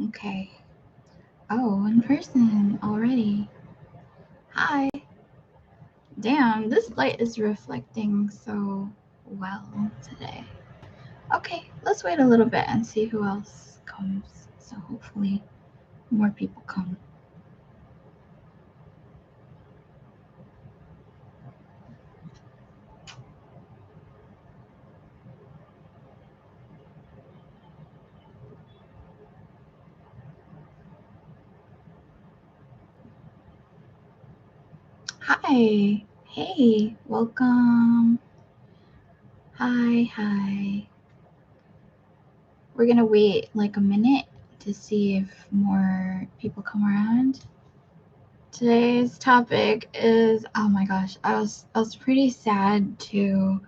Okay. Oh, in person already. Hi. Damn, this light is reflecting so well today. Okay, let's wait a little bit and see who else comes. So hopefully more people come. Hi. Hey, welcome. Hi. We're gonna wait like a minute to see if more people come around. Today's topic is, oh my gosh, I was pretty sad to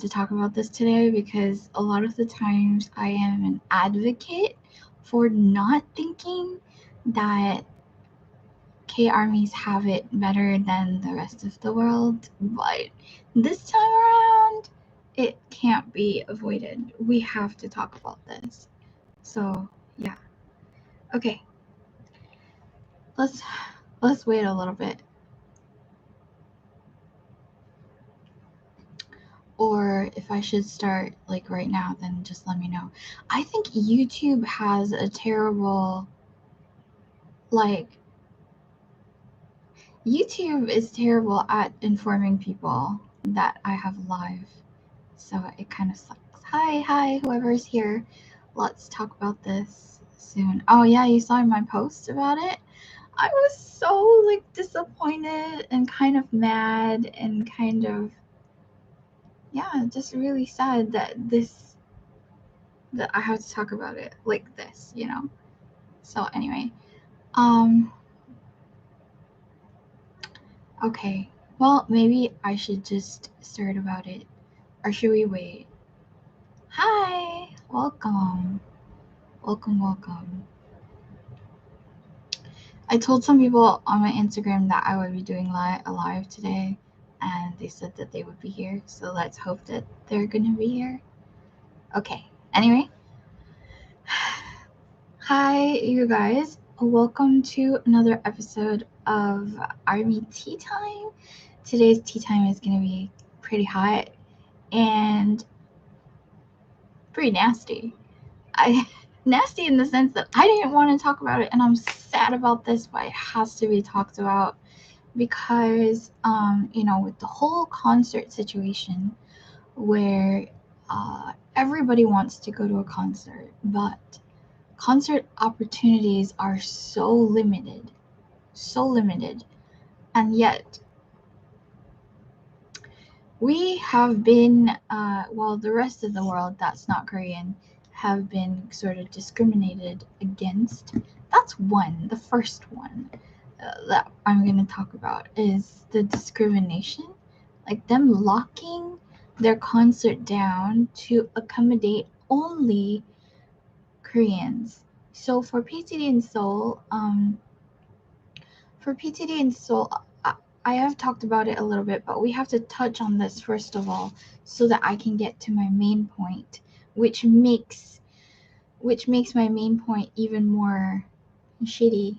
talk about this today because a lot of the times I am an advocate for not thinking that K armies have it better than the rest of the world, but this time around it can't be avoided. We have to talk about this. So yeah. Okay. Let's wait a little bit. Or if I should start like right now, then just let me know. I think YouTube has a terrible, like, YouTube is terrible at informing people that I have live. So it kind of sucks. Hi, whoever's here. Let's talk about this soon. Oh yeah, you saw my post about it? I was so like disappointed and kind of mad and kind of, yeah, just really sad that I have to talk about it like this, you know? So anyway, um, okay. Well, maybe I should just start about it. Or should we wait? Hi! Welcome. I told some people on my Instagram that I would be doing a live today, and they said that they would be here, so let's hope that they're gonna be here. Okay, anyway. Hi, you guys. Welcome to another episode of Army Tea Time. Today's tea time is going to be pretty hot and pretty nasty. Nasty in the sense that I didn't want to talk about it, and I'm sad about this, but it has to be talked about because, with the whole concert situation where everybody wants to go to a concert, but concert opportunities are so limited, and yet we have been, well, the rest of the world that's not Korean have been sort of discriminated against. That's the first one that I'm going to talk about is the discrimination, like them locking their concert down to accommodate only Koreans. So for PTD and Seoul, I have talked about it a little bit, but we have to touch on this first of all, so that I can get to my main point, which makes my main point even more shitty,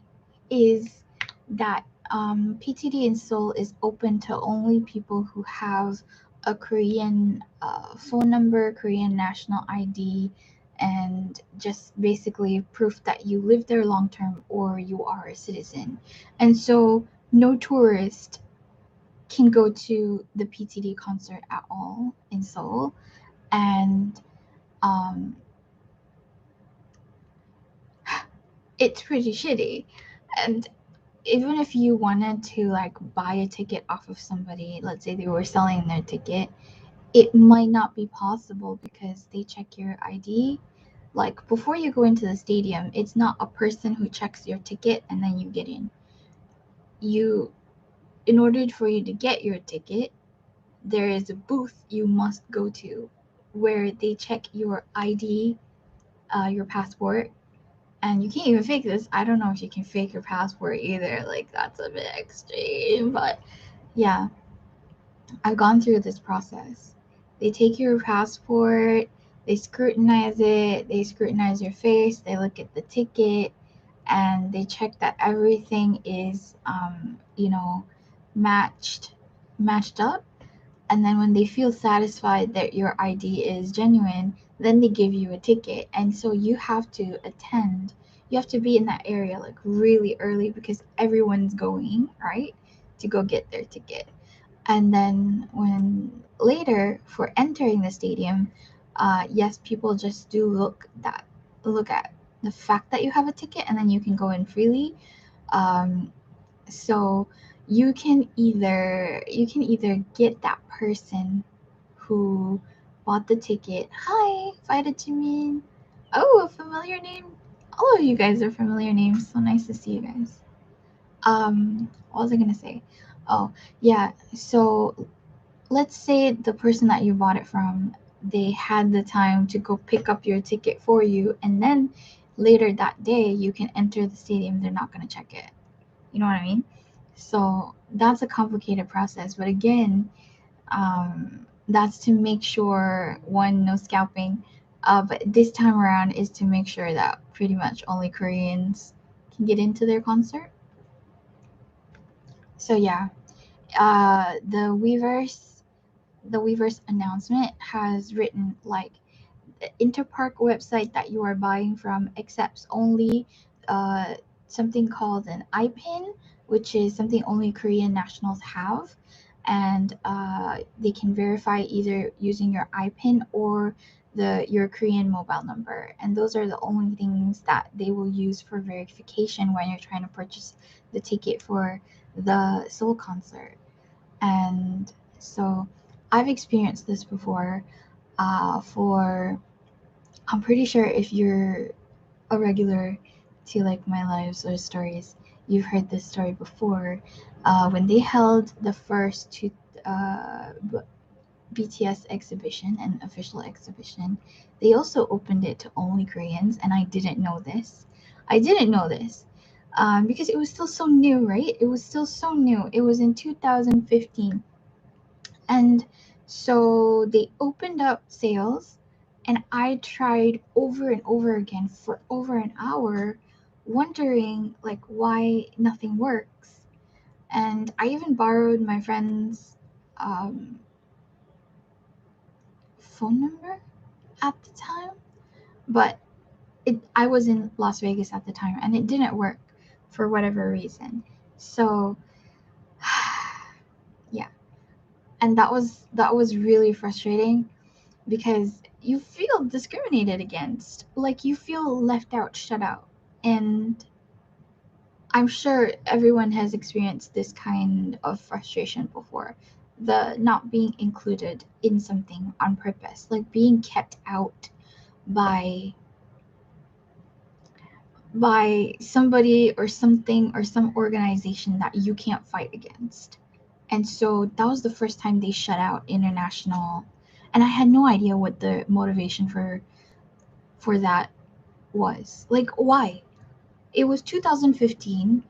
is that PTD in Seoul is open to only people who have a Korean phone number, Korean national ID, and just basically proof that you live there long term or you are a citizen. And so no tourist can go to the PTD concert at all in Seoul. And um, it's pretty shitty. And even if you wanted to like buy a ticket off of somebody, let's say they were selling their ticket, it might not be possible because they check your ID. Like before you go into the stadium, it's not a person who checks your ticket and then you get in. In order for you to get your ticket, there is a booth you must go to where they check your ID, your passport, and you can't even fake this. I don't know if you can fake your passport either. Like that's a bit extreme, but yeah, I've gone through this process. They take your passport, They scrutinize it, they scrutinize your face, they look at the ticket, and they check that everything is, matched matched up. And then when they feel satisfied that your ID is genuine, then they give you a ticket. And so you have to attend. You have to be in that area like really early because everyone's going, right? To go get their ticket. And then when later for entering the stadium, yes, people just do look at the fact that you have a ticket, and then you can go in freely. Um, so you can either get that person who bought the ticket. Hi, Vitamin. Oh, a familiar name. All of you guys are familiar names. So nice to see you guys. What was I gonna say? Oh, yeah. So let's say the person that you bought it from, they had the time to go pick up your ticket for you, and then later that day you can enter the stadium. They're not gonna check it. You know what I mean? So that's a complicated process. But again, that's to make sure one, no scalping. But this time around is to make sure that pretty much only Koreans can get into their concert. So yeah, the Weverse announcement has written like the Interpark website that you are buying from accepts only uh, something called an IPIN, which is something only Korean nationals have. And they can verify either using your IPIN or your Korean mobile number. And those are the only things that they will use for verification when you're trying to purchase the ticket for the Seoul concert. And so I've experienced this before. For I'm pretty sure if you're a regular to like my lives or stories, you've heard this story before. When they held the first BTS exhibition, an official exhibition, they also opened it to only Koreans, and I didn't know this. I didn't know this because it was still so new, right? It was still so new. It was in 2015. And so they opened up sales, and I tried over and over again for over an hour, wondering like why nothing works. And I even borrowed my friend's um, phone number at the time, but I was in Las Vegas at the time, and it didn't work for whatever reason. So yeah, and that was really frustrating because you feel discriminated against, like you feel left out, shut out. And I'm sure everyone has experienced this kind of frustration before, the not being included in something on purpose, like being kept out by somebody or something or some organization that you can't fight against. And so that was the first time they shut out international, and I had no idea what the motivation for that was. Like, why? It was 2015.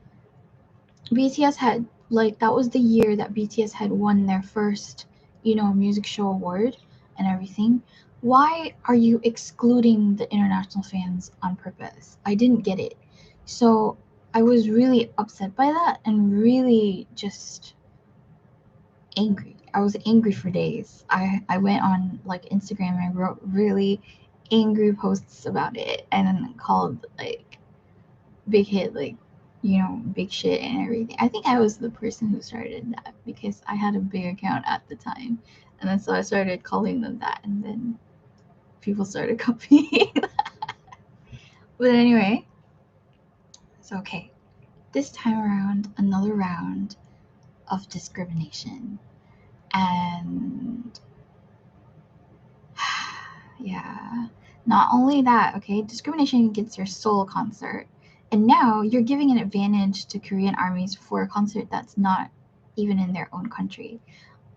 BTS had, like, that was the year that BTS had won their first, music show award and everything. Why are you excluding the international fans on purpose? I didn't get it. So I was really upset by that and really just angry. I was angry for days. I went on like Instagram and I wrote really angry posts about it and called like big hit, like, big shit and everything. I think I was the person who started that because I had a big account at the time. And then so I started calling them that, and then people started copying. But anyway, it's okay. This time around, another round of discrimination. And yeah, not only that, okay, discrimination against your Seoul concert. And now you're giving an advantage to Korean armies for a concert that's not even in their own country.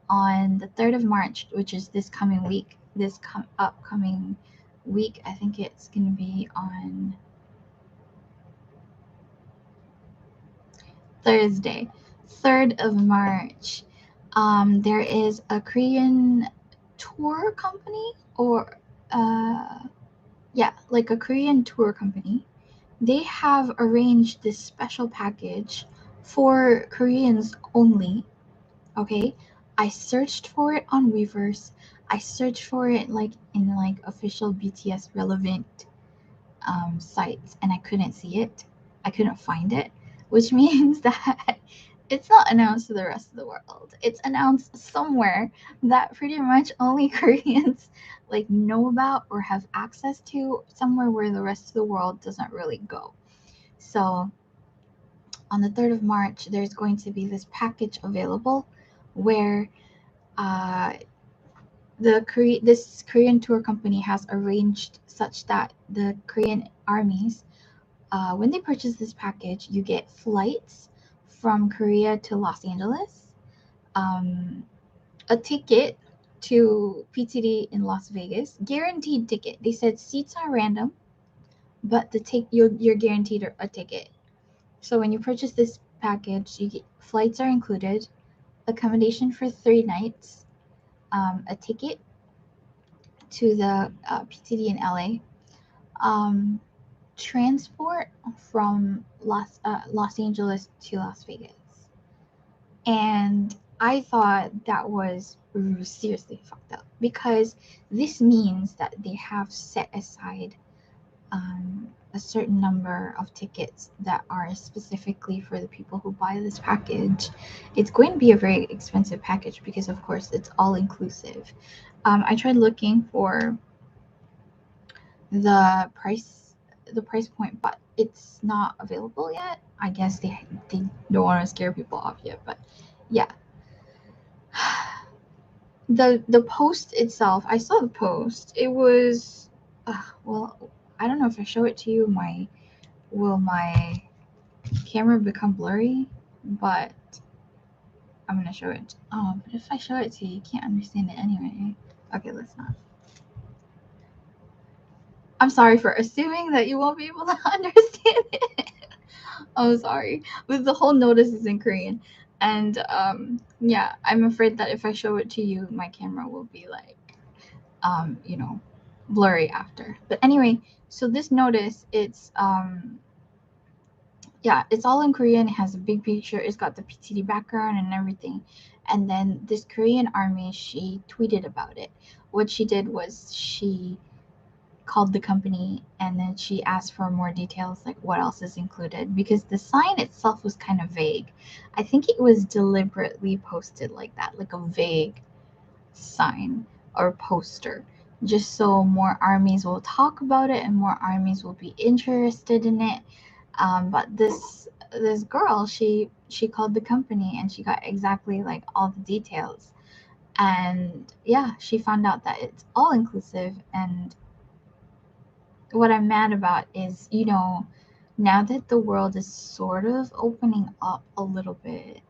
On the 3rd of March, which is this coming week, upcoming week, I think it's going to be on Thursday, 3rd of March. There is a Korean tour company, or like a Korean tour company. They have arranged this special package for Koreans only. Okay, I searched for it on Weverse. I searched for it like in like official BTS relevant sites, and I couldn't see it. I couldn't find it, which means that it's not announced to the rest of the world. It's announced somewhere that pretty much only Koreans like know about or have access to, somewhere where the rest of the world doesn't really go. So on the 3rd of March, there's going to be this package available where uh, this Korean tour company has arranged such that the Korean armies, when they purchase this package, you get flights from Korea to Los Angeles, a ticket to PTD in Las Vegas, guaranteed ticket. They said seats are random, but you're guaranteed a ticket. So when you purchase this package, you get flights are included, accommodation for 3 nights, a ticket to the PTD in LA, um, transport from Los Angeles to Las Vegas. And I thought that was seriously fucked up, because this means that they have set aside a certain number of tickets that are specifically for the people who buy this package. It's going to be a very expensive package because, of course, it's all inclusive. I tried looking for the price point, but it's not available yet. I guess they don't want to scare people off yet, but yeah. The post itself, I saw the post. It was well, I don't know if I show it to you, will my camera become blurry? But I'm gonna show it. But if I show it to you, you can't understand it anyway. Okay, let's not. I'm sorry for assuming that you won't be able to understand it. Oh, sorry. But the whole notice is in Korean. And yeah, I'm afraid that if I show it to you, my camera will be like, blurry after. But anyway, so this notice, it's it's all in Korean. It has a big picture. It's got the PTD background and everything. And then this Korean army, she tweeted about it. What she did was she called the company and then she asked for more details, like what else is included, because the sign itself was kind of vague. I think it was deliberately posted like that, like a vague sign or poster, just so more armies will talk about it and more armies will be interested in it. But this girl, she called the company and she got exactly like all the details. And yeah, she found out that it's all inclusive. And what I'm mad about is, now that the world is sort of opening up a little bit,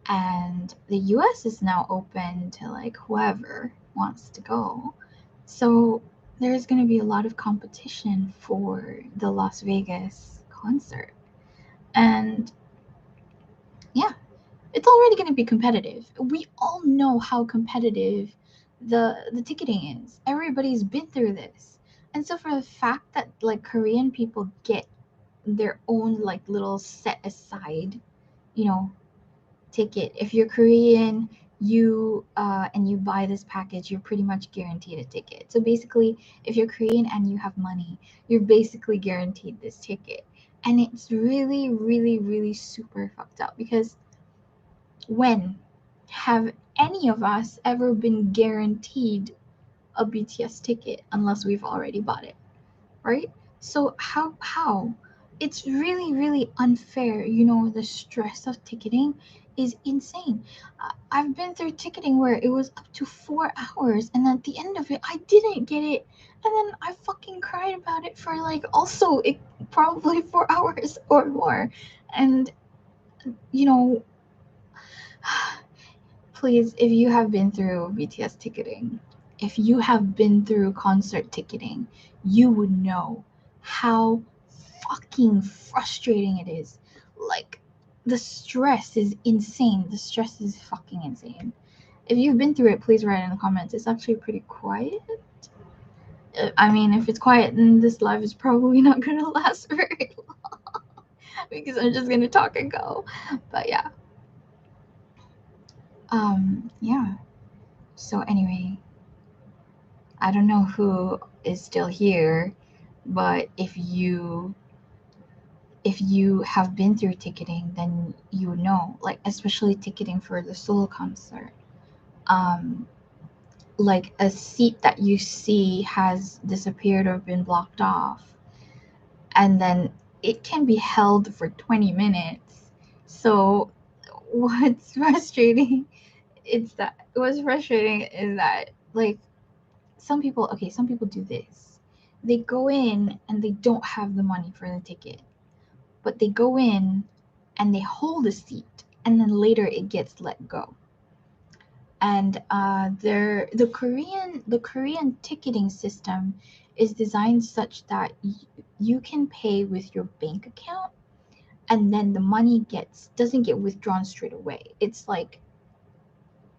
and the US is now open to like whoever wants to go. So there's going to be a lot of competition for the Las Vegas concert. And yeah, it's already going to be competitive. We all know how competitive the ticketing is. Everybody's been through this. And so for the fact that like Korean people get their own like little set aside, you know, ticket. If you're Korean, and you buy this package, you're pretty much guaranteed a ticket. So basically, if you're Korean and you have money, you're basically guaranteed this ticket. And it's really, really, really super fucked up, because when have any of us ever been guaranteed a BTS ticket unless we've already bought it, right? So how it's really, really unfair. The stress of ticketing is insane. I've been through ticketing where it was up to 4 hours, and at the end of it I didn't get it, and then I fucking cried about it for like also probably 4 hours or more. And you know please, if you have been through BTS ticketing, if you have been through concert ticketing, you would know how fucking frustrating it is. Like, the stress is insane. The stress is fucking insane. If you've been through it, please write in the comments. It's actually pretty quiet. I mean, if it's quiet, then this live is probably not gonna last very long because I'm just gonna talk and go. But yeah, yeah. So anyway, I don't know who is still here, but if you have been through ticketing, then you know, like especially ticketing for the solo concert. Um, like a seat that you see has disappeared or been blocked off, and then it can be held for 20 minutes. So what's frustrating is that like some people do this. They go in and they don't have the money for the ticket, but they go in and they hold a seat, and then later it gets let go. And the Korean ticketing system is designed such that you can pay with your bank account, and then the money gets doesn't get withdrawn straight away. It's like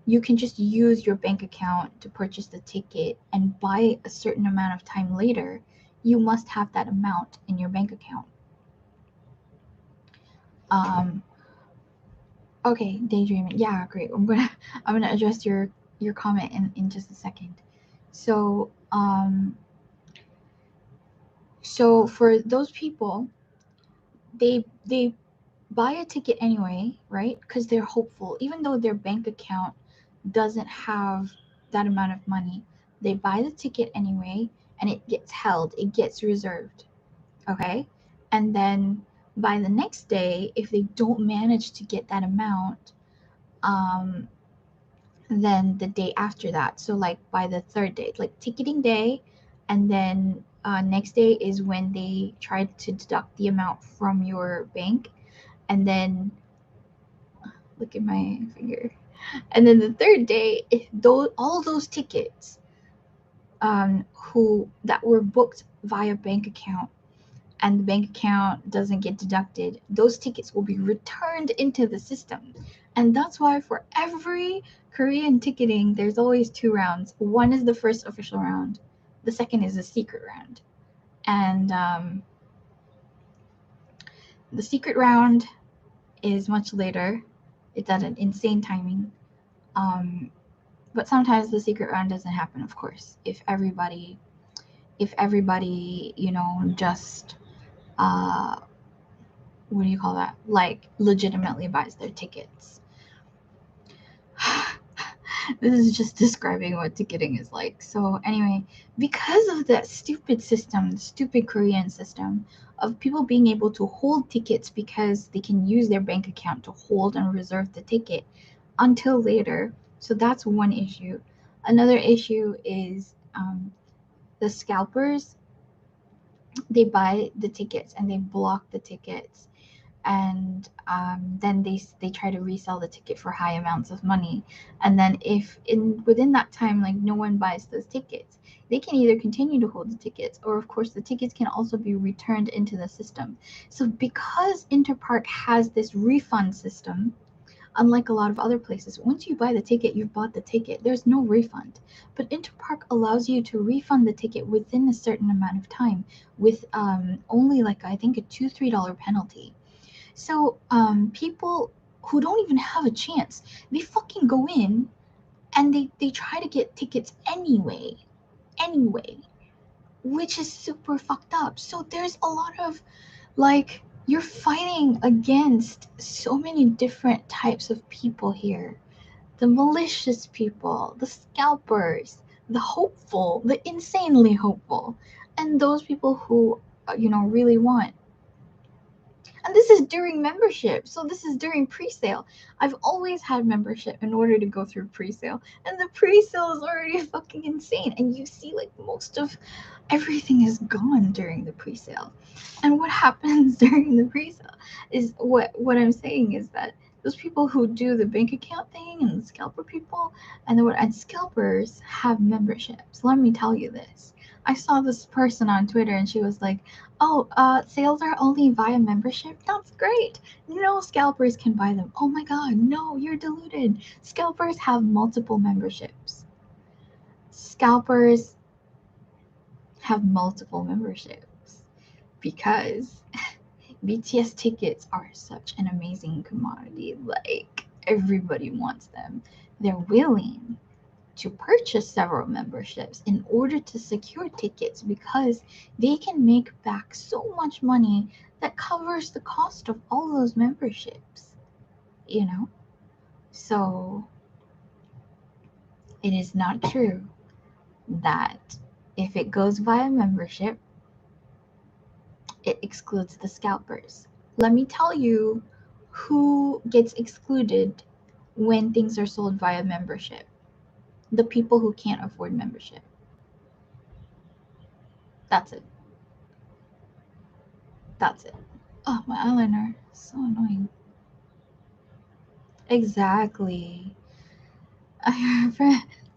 you can just use your bank account to purchase the ticket, and by a certain amount of time later, you must have that amount in your bank account. Um, okay, daydreaming. Yeah, great. I'm gonna address your comment in just a second. So so for those people, they buy a ticket anyway, right? Because they're hopeful, even though their bank account doesn't have that amount of money. They buy the ticket anyway, and it gets held, it gets reserved, okay? And then by the next day, if they don't manage to get that amount, um, then the day after that, so like by the third day, like ticketing day, and then next day is when they try to deduct the amount from your bank, and then look at my finger. And then the third day, if those all those tickets who that were booked via bank account and the bank account doesn't get deducted, those tickets will be returned into the system. And that's why for every Korean ticketing, there's always two rounds. One is the first official round, the second is a secret round. And the secret round is much later. It's at an insane timing. Um, but sometimes the secret round doesn't happen, of course, if everybody just uh what do you call that, like legitimately buys their tickets. This is just describing what ticketing is like. So anyway, because of that stupid system, the stupid Korean system of people being able to hold tickets because they can use their bank account to hold and reserve the ticket until later. So that's one issue. Another issue is the scalpers. They buy the tickets and they block the tickets, and then they try to resell the ticket for high amounts of money. And then if in within that time, like, no one buys those tickets, they can either continue to hold the tickets, or of course the tickets can also be returned into the system. So because Interpark has this refund system, unlike a lot of other places, once you buy the ticket, you've bought the ticket. There's no refund. But Interpark allows you to refund the ticket within a certain amount of time with only, like, I think a $2-3 penalty. So people who don't even have a chance, they fucking go in and they try to get tickets anyway, which is super fucked up. So there's a lot of, like, you're fighting against so many different types of people here. The malicious people, the scalpers, the hopeful, the insanely hopeful, and those people who really want. And this is during membership, so this is during pre-sale. I've always had membership in order to go through pre-sale, and the pre-sale is already fucking insane, and you see, like, most of everything is gone during the pre-sale. And what happens during the pre-sale is, what I'm saying is that those people who do the bank account thing, and the scalper people, and scalpers have memberships. Let me tell you this. I saw this person on Twitter, and she was like, "Oh, sales are only via membership? That's great. No scalpers can buy them." Oh my god, no, you're deluded. Scalpers have multiple memberships. Scalpers have multiple memberships because BTS tickets are such an amazing commodity. Like, everybody wants them. They're willing to purchase several memberships in order to secure tickets because they can make back so much money that covers the cost of all those memberships, you know? So, it is not true that if it goes via membership, it excludes the scalpers. Let me tell you who gets excluded when things are sold via membership. The people who can't afford membership. That's it. That's it. Oh, my eyeliner. So annoying. Exactly. I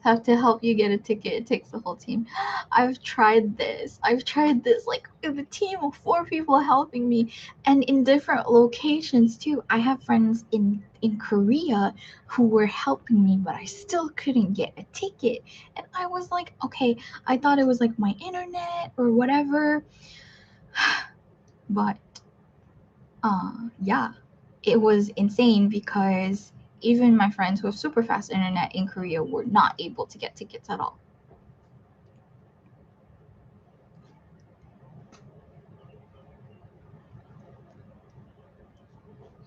have to help you get a ticket. It takes the whole team. I've tried this. Like with a team of 4 people helping me, and in different locations too. I have friends in Korea who were helping me, but I still couldn't get a ticket. And I was like, okay, I thought it was like my internet or whatever. But yeah, it was insane because even my friends who have super fast internet in Korea were not able to get tickets at all.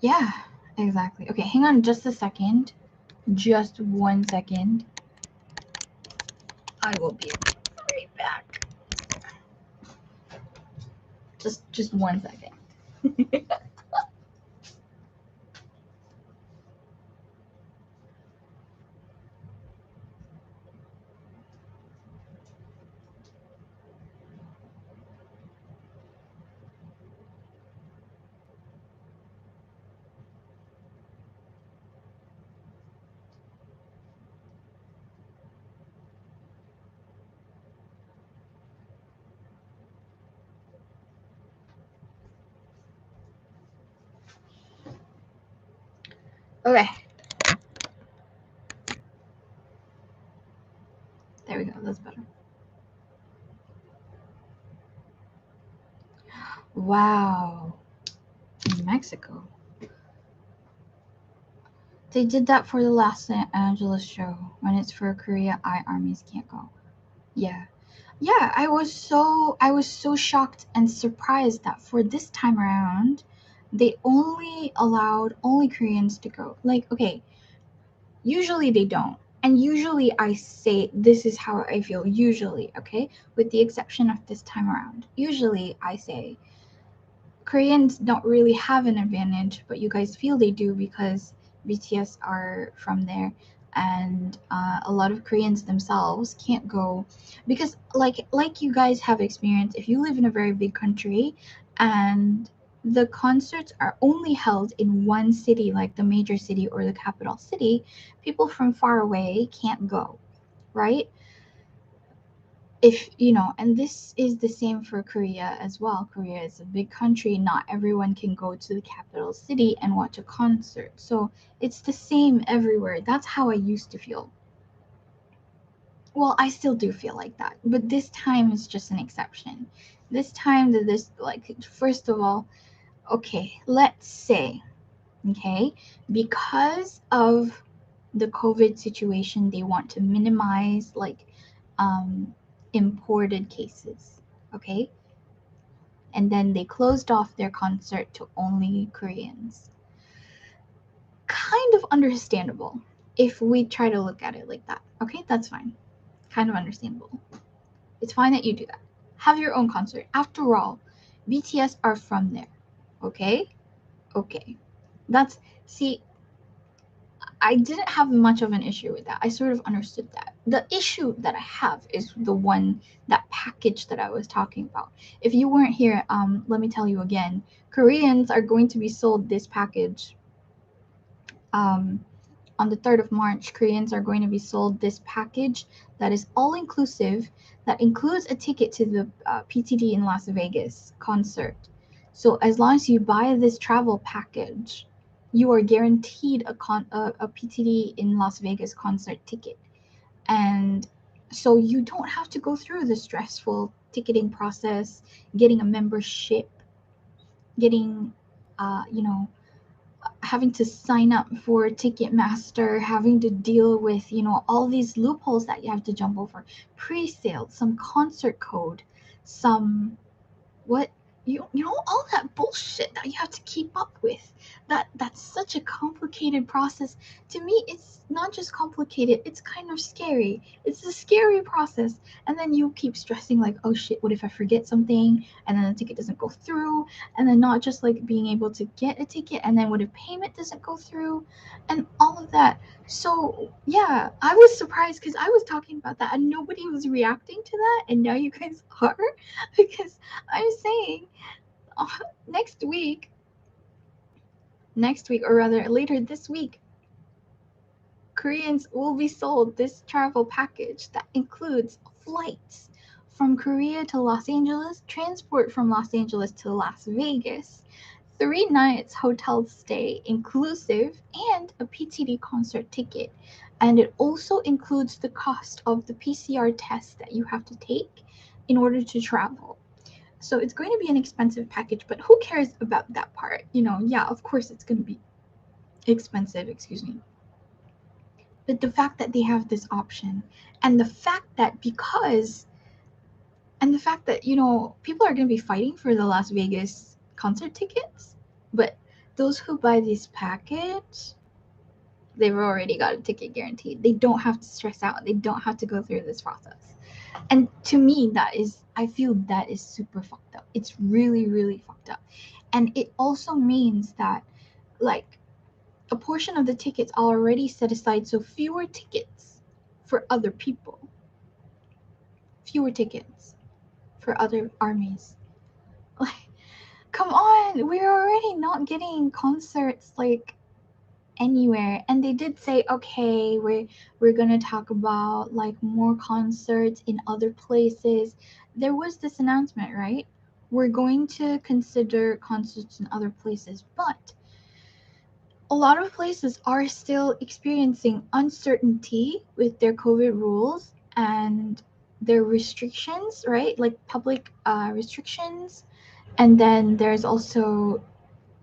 Yeah, exactly. Okay, hang on just a second. Just 1 second. I will be right back. Just 1 second. Okay, there we go. That's better. Wow, Mexico. They did that for the Los Angeles show. When it's for Korea, armies can't go. Yeah. Yeah, I was so shocked and surprised that for this time around, they only allowed only Koreans to go. Like, okay, usually they don't. And usually I say this is how I feel usually, okay? With the exception of this time around. Usually I say Koreans don't really have an advantage, but you guys feel they do because BTS are from there, and a lot of Koreans themselves can't go because, like you guys have experienced, if you live in a very big country, and the concerts are only held in one city, like the major city or the capital city, people from far away can't go, right? If you know, and this is the same for Korea as well. Korea is a big country, not everyone can go to the capital city and watch a concert, so it's the same everywhere. That's how I used to feel. Well, I still do feel like that, but this time is just an exception. This time, that this, like, first of all, okay, let's say, okay, because of the COVID situation, they want to minimize, like, um, imported cases, okay? And then they closed off their concert to only Koreans. Kind of understandable if we try to look at it like that, okay? That's fine. Kind of understandable. It's fine that you do that. Have your own concert. After all, BTS are from there, okay? Okay. That's, see, I didn't have much of an issue with that. I sort of understood that. The issue that I have is the one, that package that I was talking about. If you weren't here, let me tell you again. Koreans are going to be sold this package. Um, on the 3rd of March, Koreans are going to be sold this package that is all inclusive, that includes a ticket to the PTD in Las Vegas concert. So as long as you buy this travel package, you are guaranteed a PTD in Las Vegas concert ticket. And So you don't have to go through the stressful ticketing process, getting a membership, getting, you know, having to sign up for Ticketmaster, having to deal with, you know, all these loopholes that you have to jump over, pre-sale, some concert code, some what, you know, all that bullshit that you have to keep up with. That's such a complicated process. To me, it's not just complicated, it's kind of scary. It's a scary process. And then you keep stressing like, oh shit, what if I forget something and then the ticket doesn't go through? And then not just like being able to get a ticket, and then what if payment doesn't go through, and all of that. So yeah, I was surprised because I was talking about that and nobody was reacting to that, and now you guys are. Because I'm saying, uh, next week, or rather later this week, Koreans will be sold this travel package that includes flights from Korea to Los Angeles, transport from Los Angeles to Las Vegas, 3 nights hotel stay inclusive, and a PTD concert ticket. And it also includes the cost of the PCR test that you have to take in order to travel. So it's going to be an expensive package, but who cares about that part? You know, yeah, of course it's going to be expensive, excuse me. But the fact that they have this option, and the fact that you know, people are going to be fighting for the Las Vegas concert tickets, but those who buy this package, they've already got a ticket guaranteed. They don't have to stress out. They don't have to go through this process. And to me, I feel that is super fucked up. It's really, really fucked up. And it also means that, like, a portion of the tickets are already set aside, so fewer tickets for other people, fewer tickets for other armies. Like, come on, we're already not getting concerts like anywhere. And they did say, okay, we're gonna talk about like more concerts in other places. There was this announcement, right? We're going to consider concerts in other places, but a lot of places are still experiencing uncertainty with their COVID rules and their restrictions, right? Like public restrictions. And then there's also,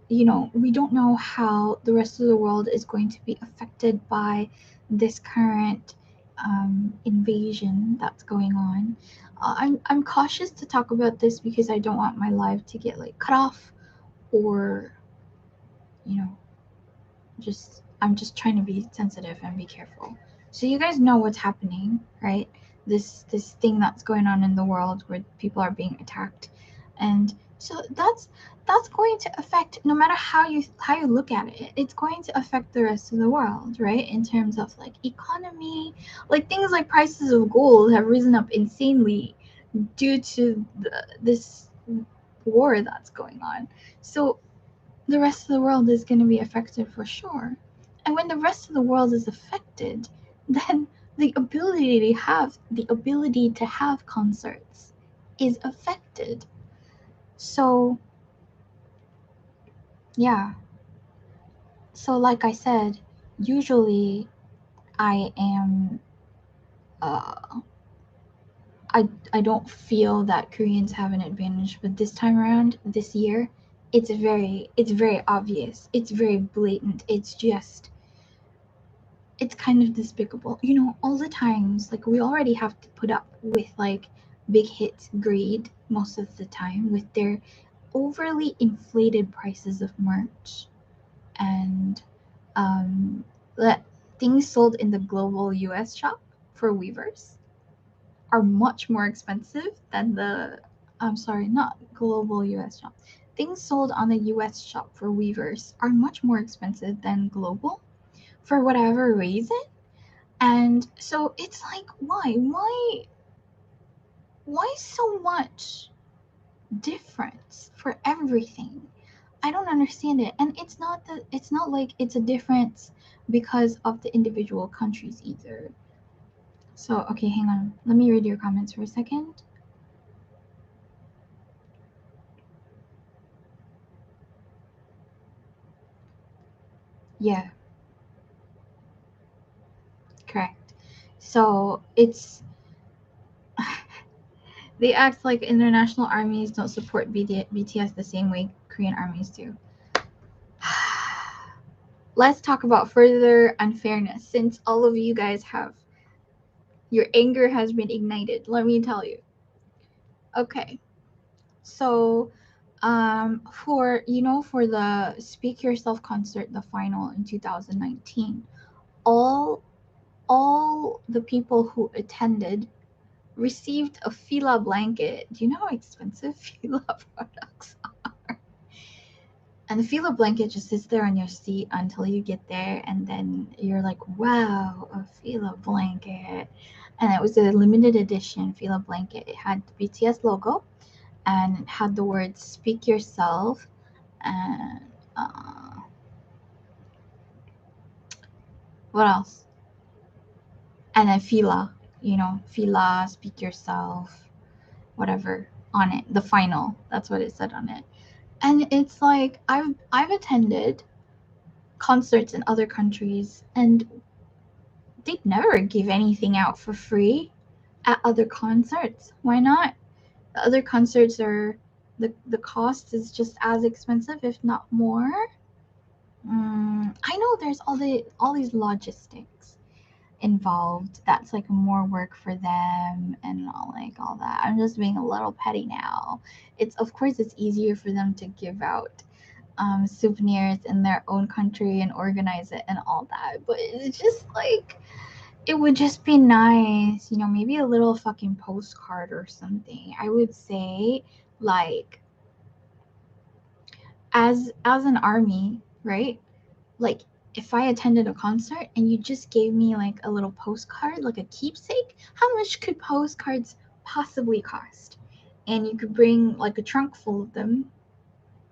you know, we don't know how the rest of the world is going to be affected by this current invasion that's going on. I'm cautious to talk about this because I don't want my life to get like cut off, or, you know, I'm just trying to be sensitive and be careful. So you guys know what's happening, right? This thing that's going on in the world where people are being attacked. And so that's going to affect, no matter how you look at it, it's going to affect the rest of the world, right? In terms of like economy, like things like prices of gold have risen up insanely due to this war that's going on. So the rest of the world is going to be affected for sure. And when the rest of the world is affected, then the ability to have concerts is affected. So, yeah. So like I said, usually I am uh I don't feel that Koreans have an advantage, but this time around, this year, it's very obvious. It's very blatant. It's kind of despicable. You know, all the times, like, we already have to put up with, like, big hits greed most of the time with their overly inflated prices of merch. And that things sold in the global US shop for weavers are much more expensive than I'm sorry, not global US shop. Things sold on the US shop for weavers are much more expensive than global for whatever reason. And so it's like, why so much difference for everything? I don't understand it. And it's not like it's a difference because of the individual countries either. So, okay, hang on. Let me read your comments for a second. Yeah, correct. So, it's They act like international armies don't support BTS the same way Korean armies do. Let's talk about further unfairness. Since all of you guys have, your anger has been ignited, let me tell you. Okay, so for for the Speak Yourself concert, the final in 2019, all the people who attended received a Fila blanket. Do you know how expensive Fila products are? And the Fila blanket just sits there on your seat until you get there, and then you're like, wow, a Fila blanket. And it was a limited edition Fila blanket. It had the BTS logo, and it had the words "Speak Yourself," and what else? And then Fila, Fila, Speak Yourself, whatever on it. The final, that's what it said on it. And it's like I've attended concerts in other countries, and they never give anything out for free at other concerts. Why not? The other concerts are the cost is just as expensive, if not more. I know there's all these logistics involved. That's like more work for them and all that. I'm just being a little petty now. It's of course it's easier for them to give out souvenirs in their own country and organize it and all that. But it's just like it would just be nice, maybe a little fucking postcard or something. I would say like as an army, right? Like if I attended a concert and you just gave me like a little postcard, like a keepsake, how much could postcards possibly cost? And you could bring like a trunk full of them,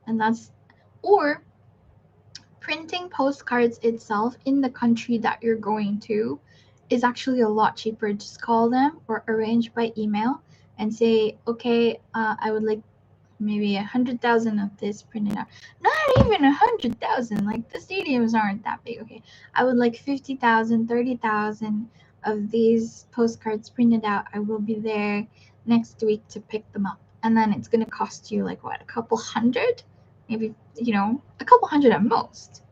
and that's or printing postcards itself in the country that you're going to is actually a lot cheaper. Just call them or arrange by email and say, okay, I would like maybe 100,000 of this printed out. Not even 100,000. Like the stadiums aren't that big. Okay, I would like 50,000, 30,000 of these postcards printed out. I will be there next week to pick them up, and then it's gonna cost you like what, a couple hundred, maybe a couple hundred at most.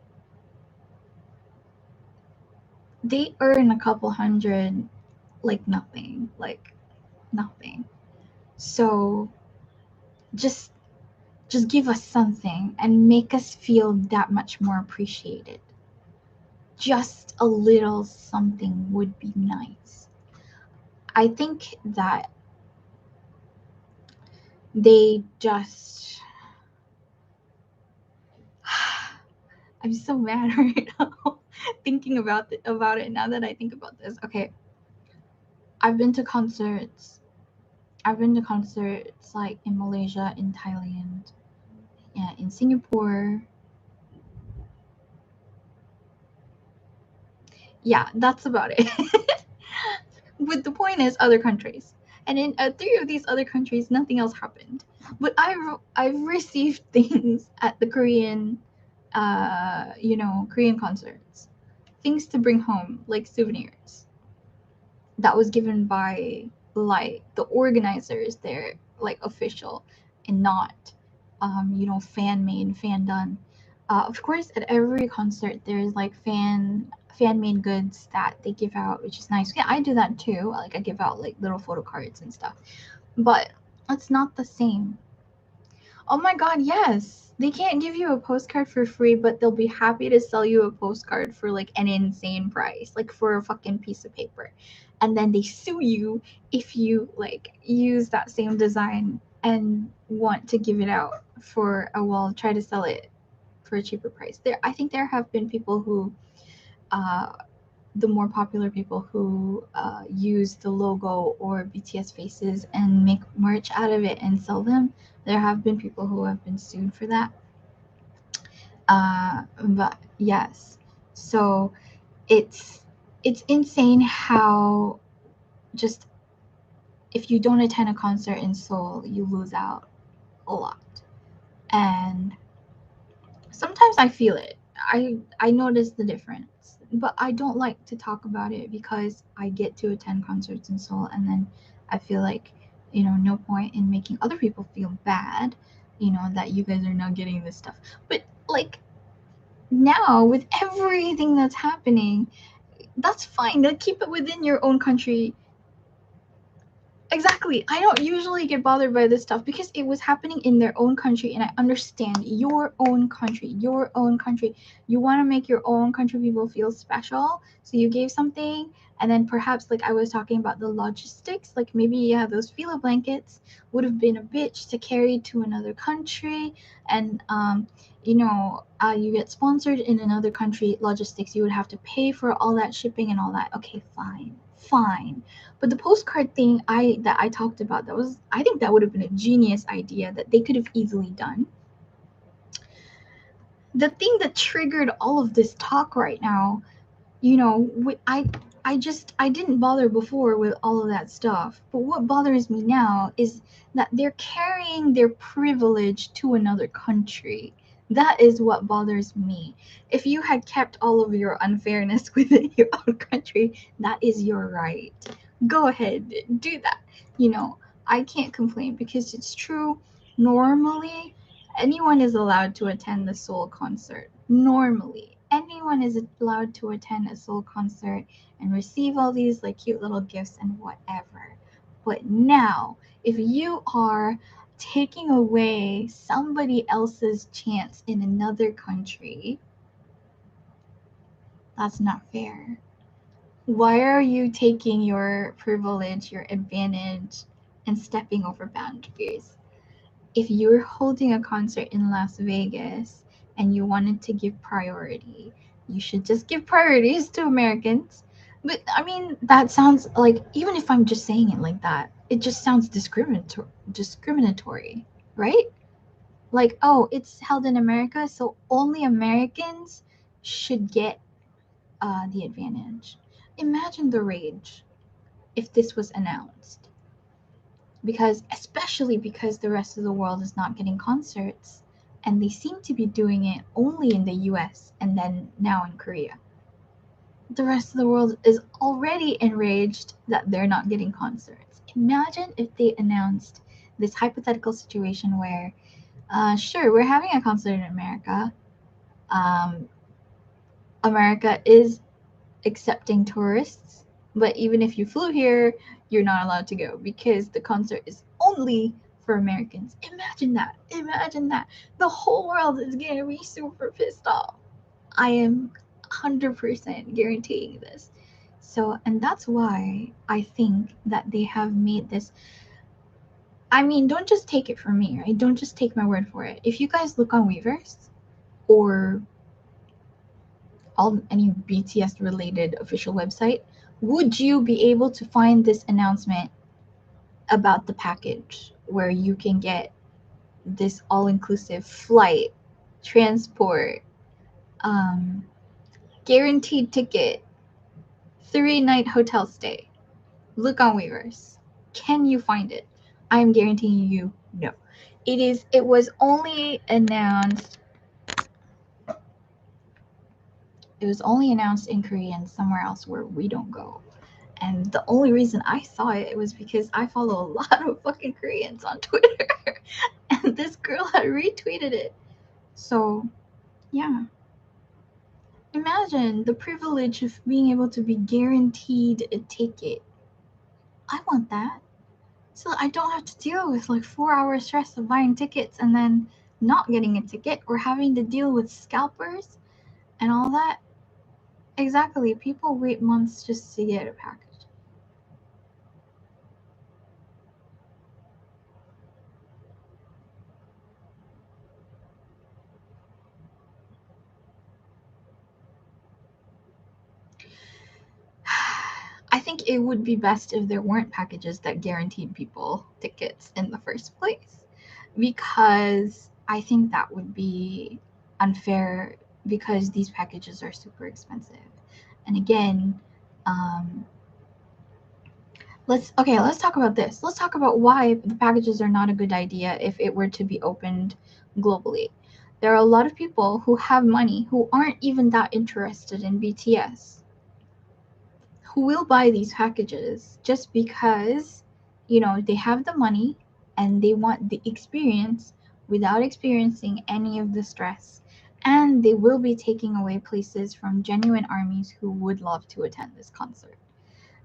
They earn a couple hundred like nothing, nothing. So just give us something and make us feel that much more appreciated. Just a little something would be nice. I think that they just I'm so mad right now thinking about it now that I think about this. Okay. I've been to concerts. I've been to concerts like in Malaysia, in Thailand, yeah, in Singapore. Yeah, that's about it. But the point is other countries. And in three of these other countries, nothing else happened. But I've received things at the Korean, Korean concerts, things to bring home like souvenirs. That was given by like the organizers. They're like official, and not, fan made, fan done. Of course, at every concert, there's like fan made goods that they give out, which is nice. Yeah, I do that too. Like I give out like little photo cards and stuff, but it's not the same. Oh my god, yes. They can't give you a postcard for free, but they'll be happy to sell you a postcard for like an insane price, like for a fucking piece of paper. And then they sue you if you like use that same design and want to give it out for try to sell it for a cheaper price. I think there have been people who uh the more popular people who use the logo or BTS faces and make merch out of it and sell them. There have been people who have been sued for that. But yes, so it's insane how just if you don't attend a concert in Seoul, you lose out a lot. And sometimes I feel it. I notice the difference, but I don't like to talk about it because I get to attend concerts in Seoul, and then I feel like no point in making other people feel bad, that you guys are not getting this stuff. But like now with everything that's happening, that's fine. Keep it within your own country. Exactly. I don't usually get bothered by this stuff because it was happening in their own country, and I understand your own country, your own country. You want to make your own country people feel special, so you gave something, and then perhaps, like I was talking about the logistics, like maybe those Fila blankets would have been a bitch to carry to another country, and you get sponsored in another country, logistics, you would have to pay for all that shipping and all that. Okay, fine. But the postcard thing that I talked about, I think that would have been a genius idea that they could have easily done. The thing that triggered all of this talk right now, I didn't bother before with all of that stuff. But what bothers me now is that they're carrying their privilege to another country. That is what bothers me. If you had kept all of your unfairness within your own country, that is your right. Go ahead, do that. I can't complain because it's true. Normally, anyone is allowed to attend the Soul concert. Normally, anyone is allowed to attend a Soul concert and receive all these like cute little gifts and whatever. But now, if you are taking away somebody else's chance in another country, that's not fair. Why are you taking your privilege, your advantage, and stepping over boundaries? If you're holding a concert in Las Vegas and you wanted to give priority, you should just give priorities to Americans. But I mean, that sounds like, even if I'm just saying it like that, it just sounds discriminatory, right? Like, oh, it's held in America, so only Americans should get the advantage. Imagine the rage if this was announced. Especially because the rest of the world is not getting concerts, and they seem to be doing it only in the US and then now in Korea. The rest of the world is already enraged that they're not getting concerts. Imagine if they announced this hypothetical situation where, sure, we're having a concert in America. Um, America is accepting tourists, but even if you flew here, you're not allowed to go because the concert is only for Americans. Imagine that. Imagine that. The whole world is going to be super pissed off. I am 100% guaranteeing this. So, and that's why I think that they have made this. I mean, don't just take it from me, right? Don't just take my word for it. If you guys look on Weverse or any BTS related official website, would you be able to find this announcement about the package where you can get this all-inclusive flight, transport, um, guaranteed ticket, 3-night hotel stay? Look on Weverse. Can you find it? I'm guaranteeing you no. It was only announced in Korea and somewhere else where we don't go. And the only reason I saw it was because I follow a lot of fucking Koreans on Twitter. And this girl had retweeted it. So, yeah. Imagine the privilege of being able to be guaranteed a ticket. I want that. So I don't have to deal with like 4 hour stress of buying tickets and then not getting a ticket or having to deal with scalpers and all that. Exactly. People wait months just to get a package. I think it would be best if there weren't packages that guaranteed people tickets in the first place, because I think that would be unfair because these packages are super expensive. And again, um, let's talk about this. Let's talk about why the packages are not a good idea if it were to be opened globally. There are a lot of people who have money who aren't even that interested in BTS who will buy these packages just because they have the money and they want the experience without experiencing any of the stress. And they will be taking away places from genuine armies who would love to attend this concert.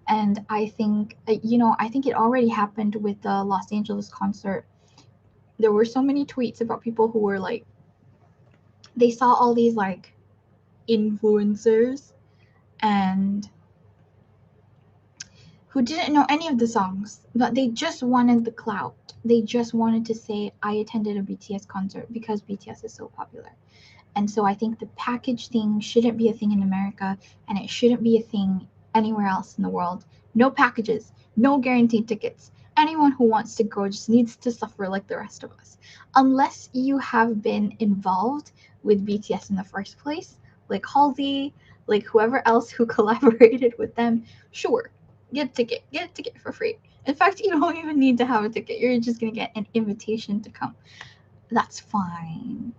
And I think it already happened with the Los Angeles concert. There were so many tweets about people who were like, they saw all these like influencers and who didn't know any of the songs, but they just wanted the clout. They just wanted to say, I attended a BTS concert because BTS is so popular. And so I think the package thing shouldn't be a thing in America, and it shouldn't be a thing anywhere else in the world. No packages, no guaranteed tickets. Anyone who wants to go just needs to suffer like the rest of us. Unless you have been involved with BTS in the first place, like Halsey, like whoever else who collaborated with them, sure, get a ticket for free. In fact, you don't even need to have a ticket. You're just gonna get an invitation to come. That's fine.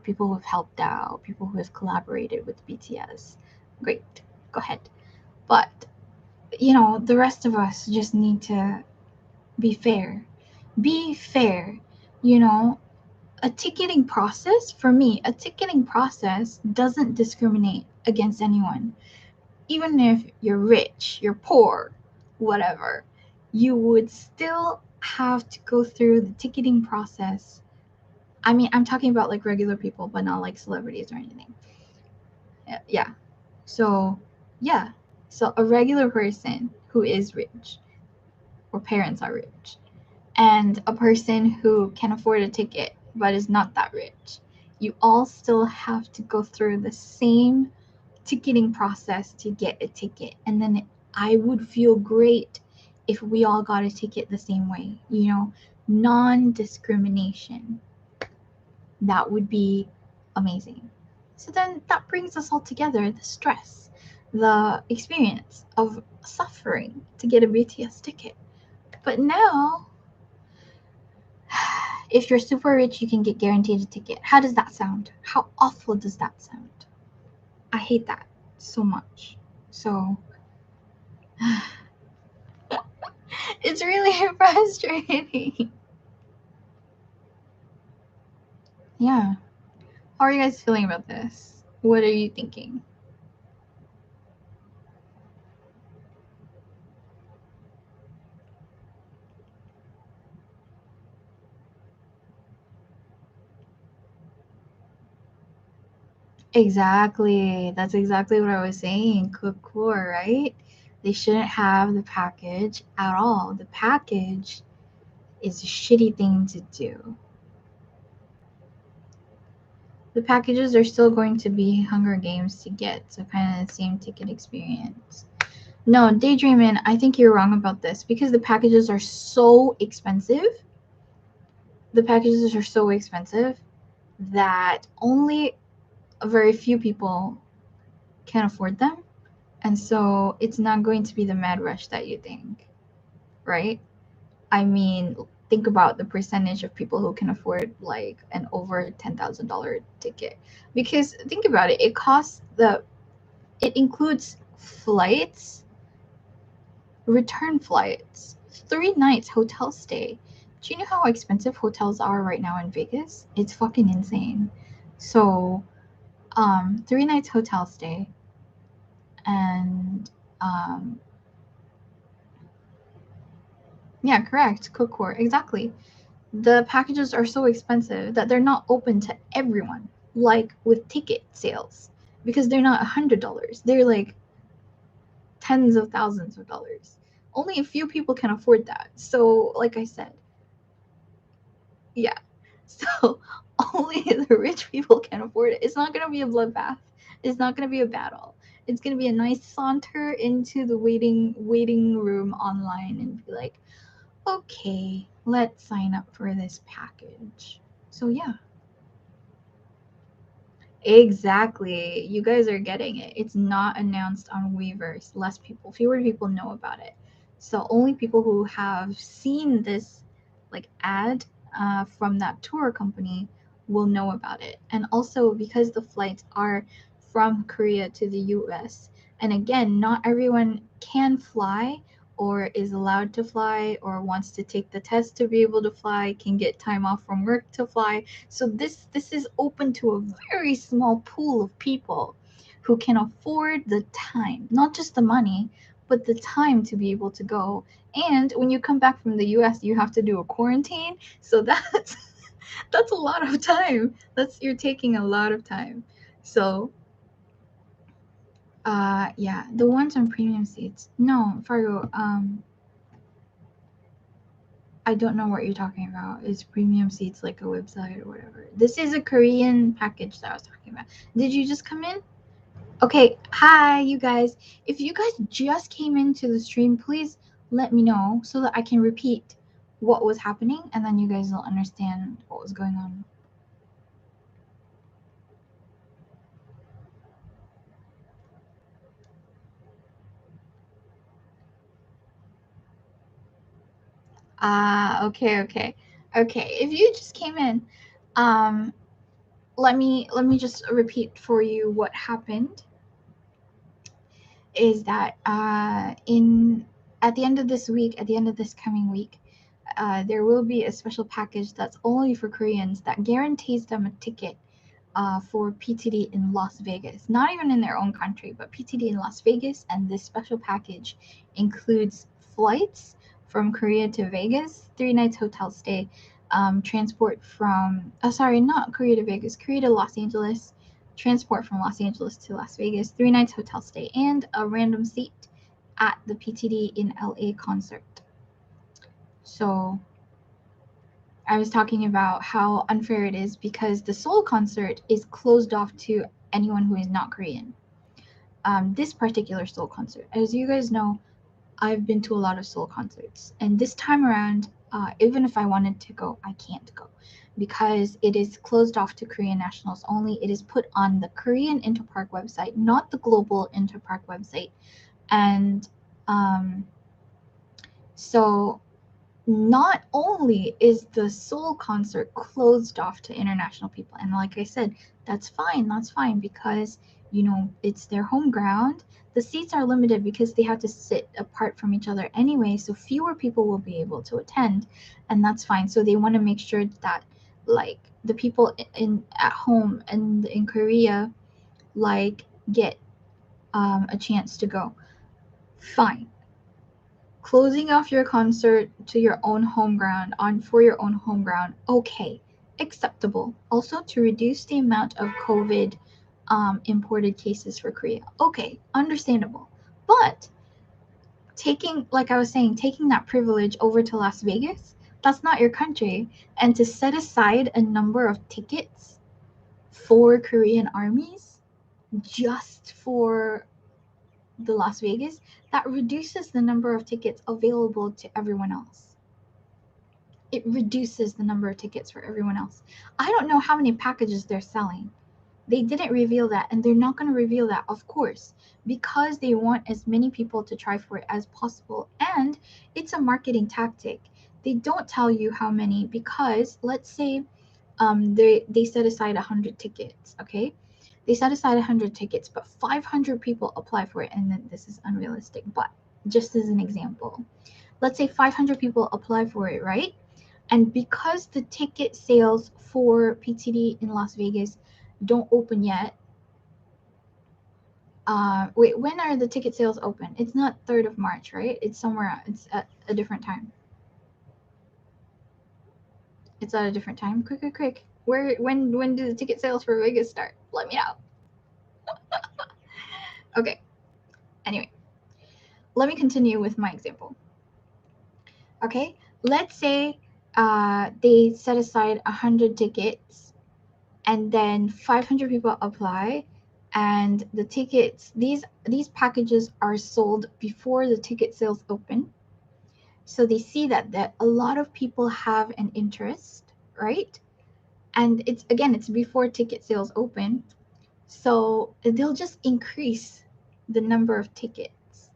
People who have helped out, people who have collaborated with BTS. Great. Go ahead. But, the rest of us just need to be fair. Be fair. You know, a ticketing process, for me, a ticketing process doesn't discriminate against anyone. Even if you're rich, you're poor, whatever, you would still have to go through the ticketing process. I mean, I'm talking about like regular people, but not like celebrities or anything. Yeah. So, yeah. So, a regular person who is rich, or parents are rich, and a person who can afford a ticket but is not that rich, you all still have to go through the same ticketing process to get a ticket. And then I would feel great if we all got a ticket the same way, non discrimination. That would be amazing. So then that brings us all together, the stress, the experience of suffering to get a BTS ticket. But now, if you're super rich, you can get guaranteed a ticket. How does that sound? How awful does that sound? I hate that so much. So, it's really frustrating. Yeah. How are you guys feeling about this? What are you thinking? Exactly. That's exactly what I was saying. Cook core, right? They shouldn't have the package at all. The package is a shitty thing to do. The packages are still going to be Hunger Games to get, so kind of the same ticket experience. No, Daydreamin', I think you're wrong about this because the packages are so expensive. The packages are so expensive that only a very few people can afford them. And so it's not going to be the mad rush that you think, right? I mean, think about the percentage of people who can afford like an over $10,000 ticket. Because think about it, it includes flights, return flights, 3 nights hotel stay. Do you know how expensive hotels are right now in Vegas? It's fucking insane. So, 3 nights hotel stay, and um, yeah, correct, cookware, exactly. The packages are so expensive that they're not open to everyone, like with ticket sales, because they're not $100. They're like tens of thousands of dollars. Only a few people can afford that. So, like I said, yeah. So only the rich people can afford it. It's not gonna be a bloodbath. It's not gonna be a battle. It's gonna be a nice saunter into the waiting room online and be like, okay, let's sign up for this package. So yeah. Exactly. You guys are getting it. It's not announced on Weverse. Fewer people know about it. So only people who have seen this like ad from that tour company will know about it. And also because the flights are from Korea to the US, and again, not everyone can fly or is allowed to fly or wants to take the test to be able to fly can get time off from work to fly. So this is open to a very small pool of people who can afford the time, not just the money, but the time to be able to go. And when you come back from the US, you have to do a quarantine. So that's that's a lot of time. You're taking a lot of time. So yeah, the ones on premium seats. No, Fargo, I don't know what you're talking about. Is premium seats like a website or whatever? This is a Korean package that I was talking about. Did you just come in? Okay, hi, you guys. If you guys just came into the stream, please let me know so that I can repeat what was happening and then you guys will understand what was going on. Okay. Okay, if you just came in, um, let me just repeat for you what happened. Is that in at the end of this week, at the end of this coming week, there will be a special package that's only for Koreans that guarantees them a ticket for PTD in Las Vegas. Not even in their own country, but PTD in Las Vegas. And this special package includes flights from Korea to Vegas, 3 nights hotel stay, transport from, sorry, not Korea to Vegas, Korea to Los Angeles, transport from Los Angeles to Las Vegas, 3 nights hotel stay, and a random seat at the PTD in LA concert. So I was talking about how unfair it is because the Seoul concert is closed off to anyone who is not Korean. This particular Seoul concert, as you guys know, I've been to a lot of Seoul concerts, and this time around, even if I wanted to go, I can't go because it is closed off to Korean nationals only. It is put on the Korean Interpark website, not the global Interpark website, and so not only is the Seoul concert closed off to international people, and like I said, that's fine because it's their home ground. The seats are limited because they have to sit apart from each other anyway, so fewer people will be able to attend, and that's fine. So they want to make sure that like the people in at home and in Korea like get a chance to go. Fine, closing off your concert to your own home ground for your own home ground, okay, acceptable. Also, to reduce the amount of COVID imported cases for Korea, okay, understandable. But taking, like I was saying, taking that privilege over to Las Vegas, that's not your country, and to set aside a number of tickets for Korean armies just for the Las Vegas, that reduces the number of tickets available to everyone else. It reduces the number of tickets for everyone else. I don't know how many packages they're selling. They didn't reveal that, and they're not going to reveal that, of course, because they want as many people to try for it as possible. And it's a marketing tactic. They don't tell you how many because let's say they set aside 100 tickets, okay? They set aside 100 tickets, but 500 people apply for it, and then this is unrealistic, but just as an example, let's say 500 people apply for it, right? And because the ticket sales for PTD in Las Vegas don't open yet, wait, when are the ticket sales open? It's not 3rd of March, right? It's somewhere, it's at a different time. It's at a different time. Quick. When do the ticket sales for Vegas start? Let me know. Okay. Anyway, let me continue with my example. Okay, let's say they set aside 100 tickets and then 500 people apply, and the tickets, these packages are sold before the ticket sales open. So they see that a lot of people have an interest, right? And it's before ticket sales open. So they'll just increase the number of tickets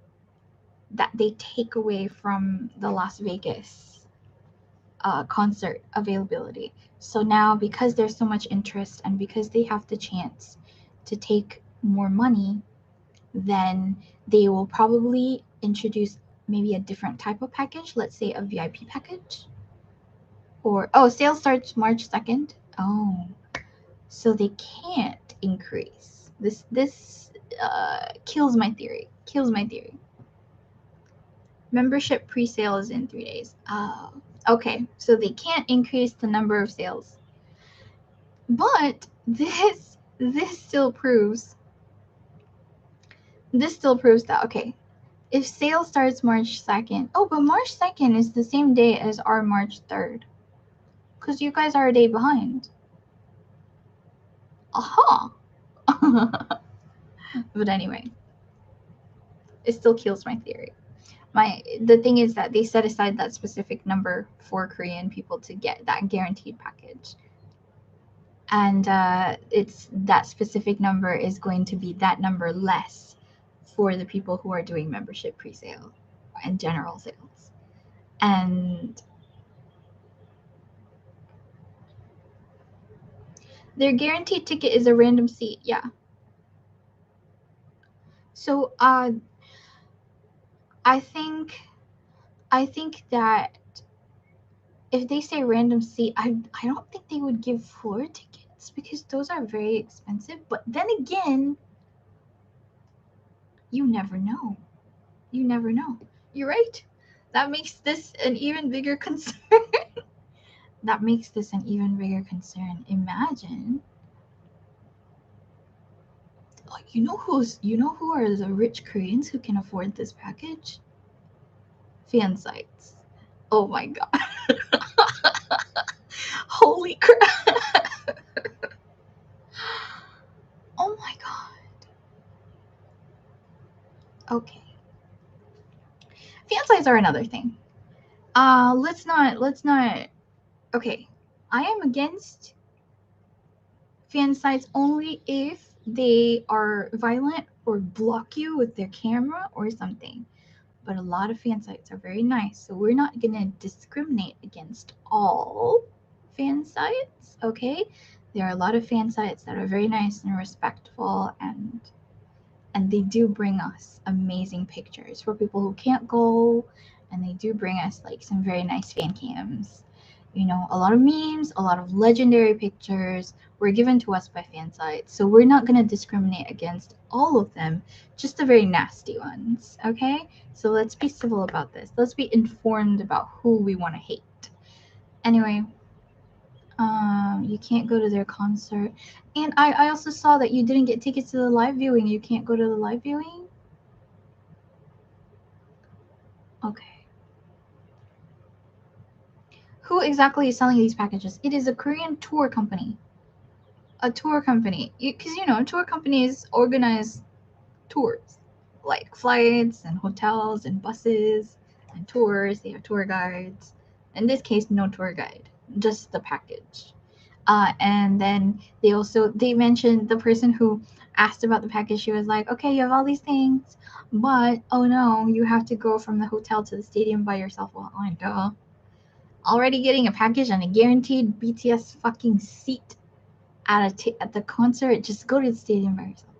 that they take away from the Las Vegas concert availability. So now, because there's so much interest and because they have the chance to take more money, then they will probably introduce maybe a different type of package, let's say a VIP package. Or sales starts March 2nd. Oh, so they can't increase. This kills my theory. Kills my theory. Membership pre-sale is in 3 days. Oh, okay. So they can't increase the number of sales. But this still proves that, okay, if sale starts March 2nd, but March 2nd is the same day as our March 3rd. Because you guys are a day behind. Aha! But anyway, it still kills my theory. The thing is that they set aside that specific number for Korean people to get that guaranteed package. And it's that specific number is going to be that number less for the people who are doing membership pre-sale and general sales. And their guaranteed ticket is a random seat. Yeah. So I think that if they say random seat, I don't think they would give floor tickets because those are very expensive. But then again, you never know. You never know. You're right. That makes this an even bigger concern. That makes this an even bigger concern. Imagine, like, you know who are the rich Koreans who can afford this package? Fan sites. Oh my god. Holy crap. Oh my god. Okay. Fan sites are another thing. Let's not okay. I am against fan sites only if they are violent or block you with their camera or something. But a lot of fan sites are very nice, so we're not going to discriminate against all fan sites, okay? There are a lot of fan sites that are very nice and respectful, and they do bring us amazing pictures for people who can't go, and they do bring us like some very nice fan cams. You know, a lot of memes, a lot of legendary pictures were given to us by fan sites, so we're not going to discriminate against all of them, just the very nasty ones, okay? So let's be civil about this. Let's be informed about who we want to hate. Anyway, you can't go to their concert. And I also saw that you didn't get tickets to the live viewing. You can't go to the live viewing? Okay. Who exactly is selling these packages? It is a Korean tour company. A tour company. Because, tour companies organize tours. Like flights and hotels and buses and tours. They have tour guides. In this case, no tour guide. Just the package. And then they mentioned the person who asked about the package. She was like, okay, you have all these things, but oh no, you have to go from the hotel to the stadium by yourself. Well, I know. Already getting a package and a guaranteed BTS fucking seat at the concert. Just go to the stadium by yourself.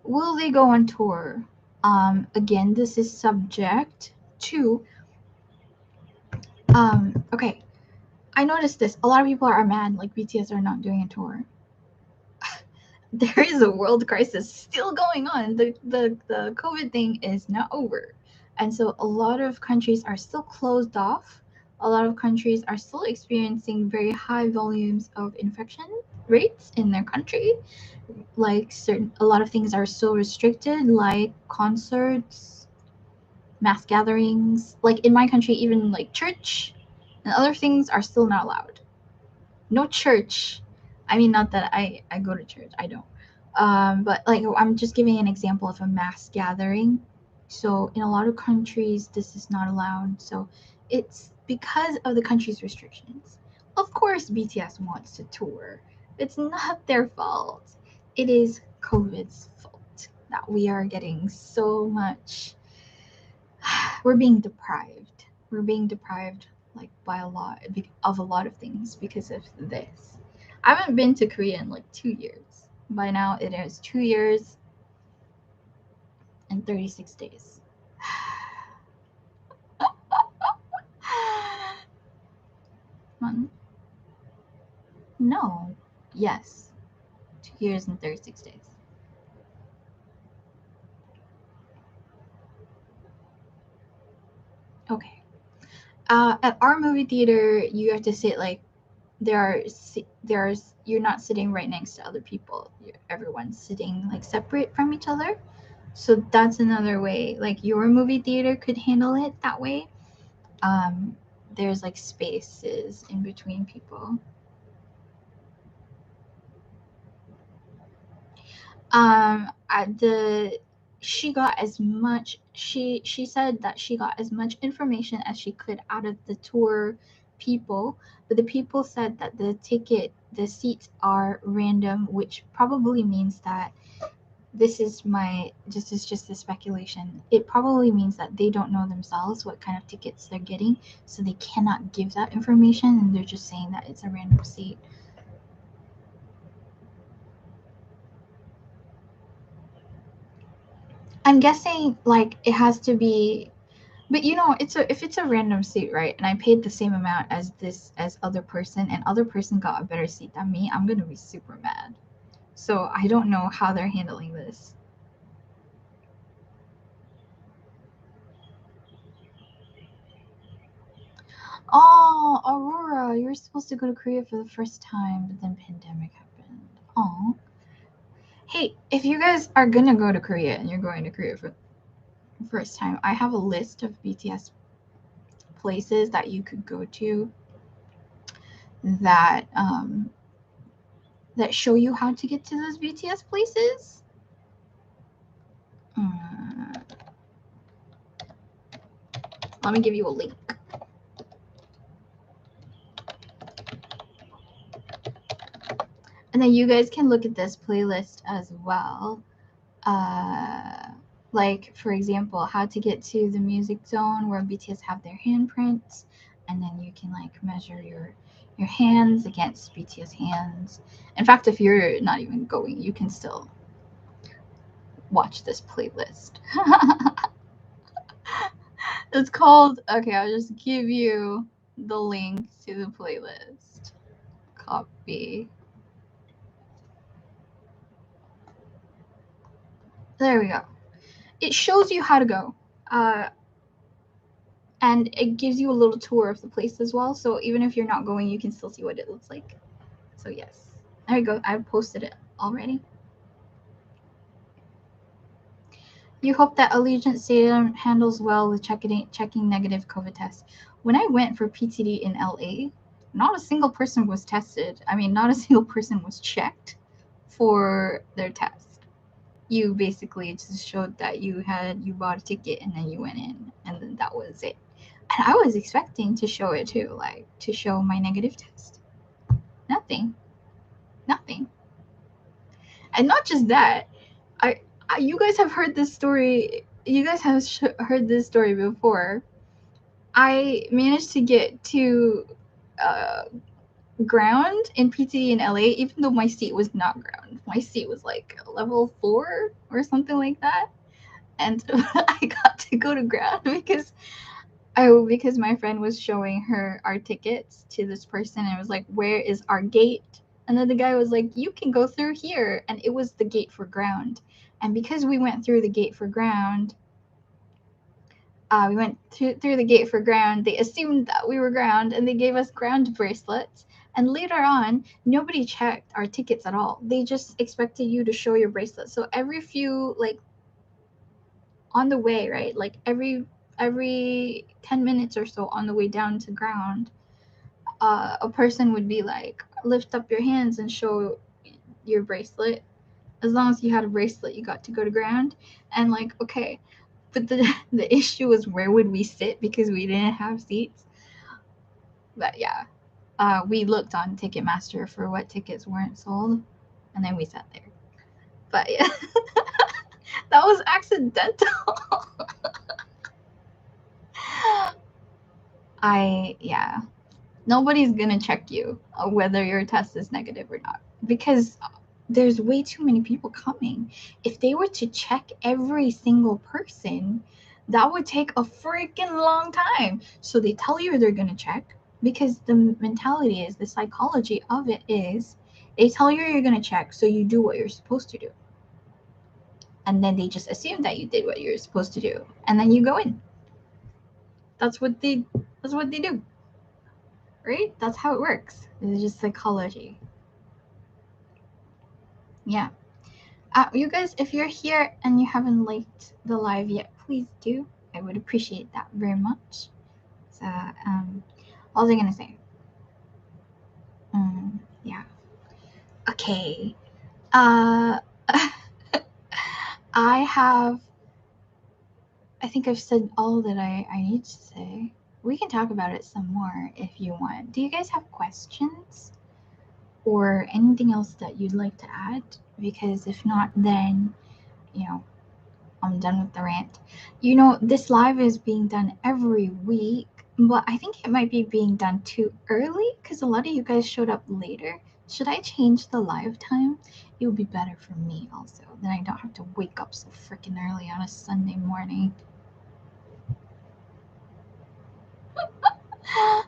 Will they go on tour? Again, this is subject to okay. I noticed this. A lot of people are mad, like BTS are not doing a tour. There is a world crisis still going on. The COVID thing is not over. And so a lot of countries are still closed off. A lot of countries are still experiencing very high volumes of infection rates in their country. Like a lot of things are still restricted, like concerts, mass gatherings. Like in my country, even like church and other things are still not allowed. No church. I mean, not that I go to church. I don't. But like I'm just giving an example of a mass gathering. So in a lot of countries, this is not allowed. So it's because of the country's restrictions. Of course, BTS wants to tour. It's not their fault. It is COVID's fault that we are getting so much. We're being deprived. We're being deprived like by a lot of things because of this. I haven't been to Korea in like 2 years. By now it is 2 years and 36 days. month. No. Yes. 2 years and 36 days. Okay. At our movie theater, you have to sit like you're not sitting right next to other people. Everyone's sitting like separate from each other. So that's another way. Like your movie theater could handle it that way. There's like spaces in between people. At the she got as much she said that she got as much information as she could out of the tour people, but the people said that the seats are random, which probably means that this is just a speculation. It probably means that they don't know themselves what kind of tickets they're getting, so they cannot give that information, and they're just saying that it's a random seat. I'm guessing like it has to be. But if it's a random seat, right? And I paid the same amount as other person, and other person got a better seat than me, I'm gonna be super mad. So I don't know how they're handling this. Oh, Aurora, you were supposed to go to Korea for the first time, but then pandemic happened. Oh, hey, if you guys are gonna go to Korea and you're going to Korea for the first time, I have a list of BTS places that you could go to that that show you how to get to those BTS places. Mm, let me give you a link. And then you guys can look at this playlist as well. Uh, like, for example, how to get to the music zone where BTS have their handprints. And then you can, like, measure your hands against BTS hands. In fact, if you're not even going, you can still watch this playlist. It's called, okay, I'll just give you the link to the playlist. Copy. There we go. It shows you how to go. And it gives you a little tour of the place as well. So even if you're not going, you can still see what it looks like. So yes, there you go. I posted it already. You hope that Allegiant Stadium handles well with checking negative COVID tests. When I went for PTD in LA, not a single person was tested. I mean, not a single person was checked for their test. You basically just showed that you bought a ticket and then you went in, and then that was it. And I was expecting to show it too, like to show my negative test. Nothing, nothing. And not just that, you guys have heard this story. You guys have heard this story before. I managed to get to uh, ground in PT in LA, even though my seat was not ground. My seat was like level 4 or something like that, and I got to go to ground because my friend was showing her our tickets to this person and it was like, where is our gate? And then the guy was like, you can go through here. And it was the gate for ground. And because we went through the gate for ground, through the gate for ground, they assumed that we were ground and they gave us ground bracelets. And later on, nobody checked our tickets at all. They just expected you to show your bracelet. So every few, like, on the way, right? Like every 10 minutes or so on the way down to ground, a person would be like, lift up your hands and show your bracelet. As long as you had a bracelet, you got to go to ground. And like, okay, but the issue was where would we sit because we didn't have seats. But yeah, we looked on Ticketmaster for what tickets weren't sold, and then we sat there. But yeah, that was accidental. Yeah, nobody's gonna check you whether your test is negative or not because there's way too many people coming. If they were to check every single person, that would take a freaking long time. So they tell you they're gonna check, because the mentality is, the psychology of it is, they tell you're going to check, so you do what you're supposed to do. And then they just assume that you did what you're supposed to do, and then you go in. That's what they do. Right? That's how it works. It's just psychology. Yeah. You guys, if you're here and you haven't liked the live yet, please do. I would appreciate that very much. So, what was I gonna say? Yeah. Okay. I think I've said all that I need to say. We can talk about it some more if you want. Do you guys have questions or anything else that you'd like to add? Because if not, then, I'm done with the rant. This live is being done every week, but I think it might be being done too early because a lot of you guys showed up later. Should I change the live time? It would be better for me also. Then I don't have to wake up so freaking early on a Sunday morning.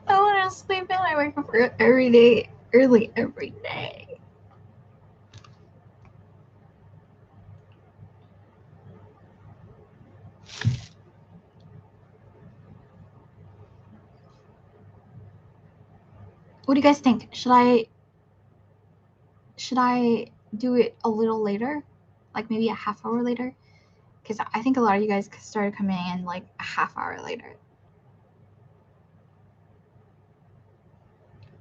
I want to sleep in. I wake up every day, early every day. What do you guys think? Should I do it a little later? Like maybe a half hour later? Because I think a lot of you guys started coming in like a half hour later.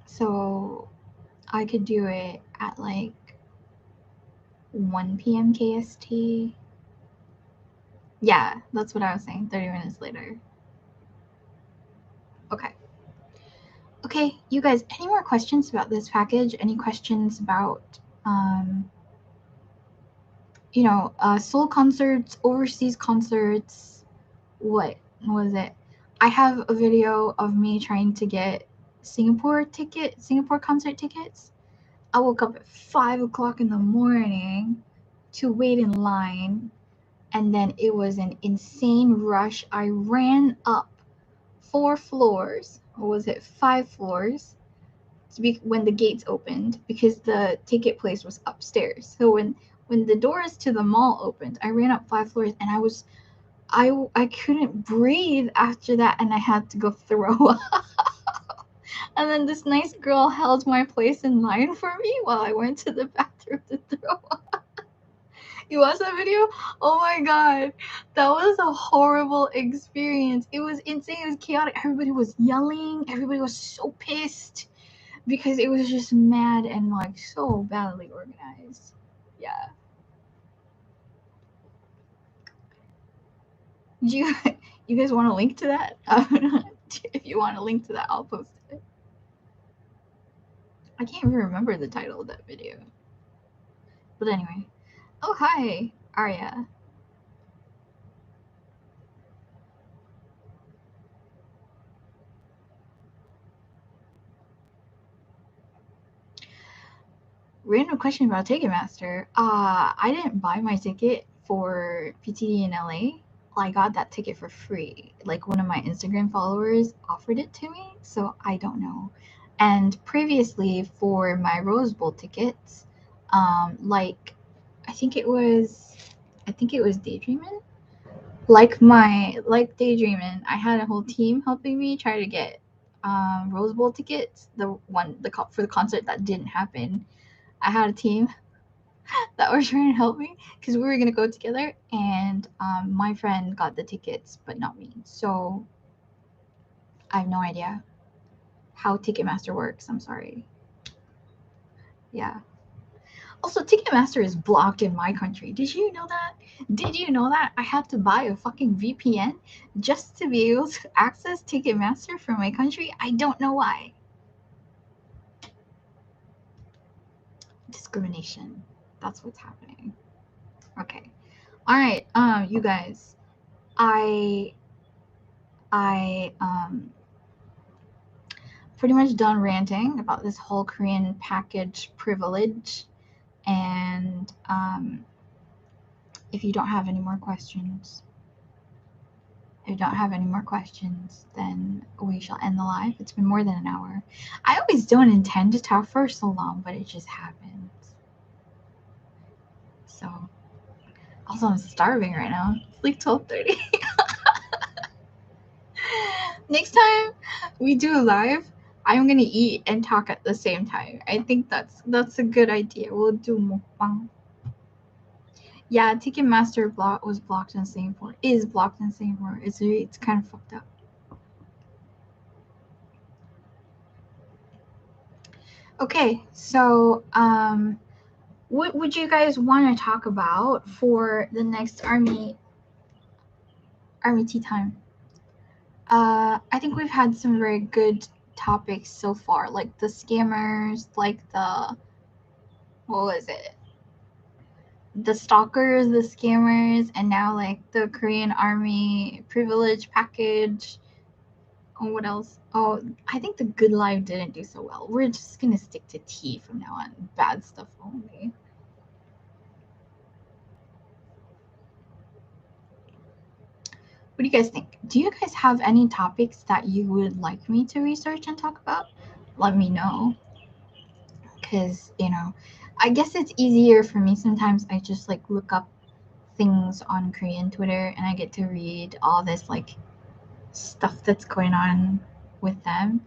So I could do it at like 1 p.m. KST. Yeah, that's what I was saying, 30 minutes later. Okay. Okay, you guys, any more questions about this package? Any questions about, Seoul concerts, overseas concerts? What was it? I have a video of me trying to get Singapore concert tickets. I woke up at 5 o'clock in the morning to wait in line, and then it was an insane rush. I ran up 4 floors, or was it 5 floors, when the gates opened, because the ticket place was upstairs. So when the doors to the mall opened, I ran up 5 floors, and I couldn't breathe after that, and I had to go throw up. And then this nice girl held my place in line for me while I went to the bathroom to throw up. You watched that video? Oh my god. That was a horrible experience. It was insane. It was chaotic. Everybody was yelling. Everybody was so pissed because it was just mad and like so badly organized. Yeah. Do you guys want a link to that? If you want a link to that, I'll post it. I can't even remember the title of that video. But anyway. Oh, hi, Arya. Random question about Ticketmaster. I didn't buy my ticket for PTD in LA. I got that ticket for free. Like one of my Instagram followers offered it to me, so I don't know. And previously for my Rose Bowl tickets, like I think it was Daydreamin'. Like Daydreamin', I had a whole team helping me try to get Rose Bowl tickets. For the concert that didn't happen. I had a team that were trying to help me because we were gonna go together, and my friend got the tickets, but not me. So I have no idea how Ticketmaster works. I'm sorry. Yeah. Also, Ticketmaster is blocked in my country. Did you know that? Did you know that I had to buy a fucking VPN just to be able to access Ticketmaster from my country? I don't know why. Discrimination. That's what's happening. Okay. All right. You guys, I pretty much done ranting about this whole Korean package privilege. And if you don't have any more questions, If you don't have any more questions, then we shall end the live. It's been more than an hour. I always don't intend to talk for so long, but it just happens. So, also I'm starving right now. It's like 12:30. Next time we do a live, I'm gonna eat and talk at the same time. I think that's a good idea. We'll do mukbang. Yeah, Ticketmaster was blocked in Singapore. Is blocked in Singapore. It's kind of fucked up. Okay, so what would you guys want to talk about for the next army tea time? I think we've had some very good topics so far, like the scammers, like the what was it? The stalkers, the scammers, and now like the Korean army privilege package. Oh, what else? Oh, I think the good life didn't do so well. We're just gonna stick to tea from now on. Bad stuff only. What do you guys think? Do you guys have any topics that you would like me to research and talk about? Let me know. Because, I guess it's easier for me sometimes. I just like look up things on Korean Twitter and I get to read all this like stuff that's going on with them